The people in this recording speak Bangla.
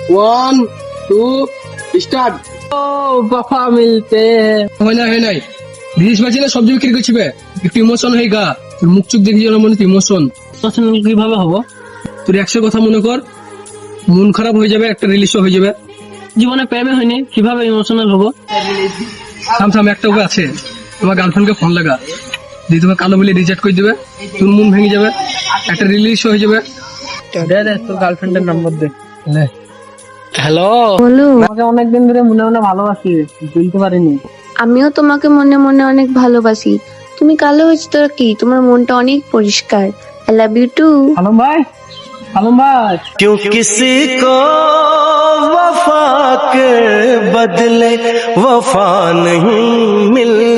1 2 স্টার্ট। ও বাবা মিলতে হয় নাই রিলিশ বাজি না সবজি বিক্রি করছিবে, একটু ইমোশন হয়ে গা, তোর মুখ চোখ দেখি যেন মনে ইমোশন। পছন্দ কিভাবে হবো? তোর 100 কথা মনে কর, মন খারাপ হয়ে যাবে, একটা রিলিশও হয়ে যাবে। জীবনে প্রেমে হয়নি, কিভাবে ইমোশনাল হবো? থাম একটা উপায় আছে, তোমার গার্লফ্রেন্ডকে ফোন লাগা, দিয়ে তোমার কালো বলে রিজেক্ট করে দেবে, তোর মন ভেঙে যাবে, একটা রিলিশও হয়ে যাবে। দে তোর গার্লফ্রেন্ডের নাম্বার দে। হ্যালো, বলো। আমাকে অনেকদিন ধরে মনে মনে ভালোবাসি, বলতে পারিনি। আমিও তোমাকে মনে মনে অনেক ভালোবাসি। তুমি কালো হয়েছো তো কি, তোমার মনটা অনেক পরিষ্কার। I love you too. Alam ভাই, আলম ভাই, क्यों किसी को वफा के बदले वफा नहीं मिलती।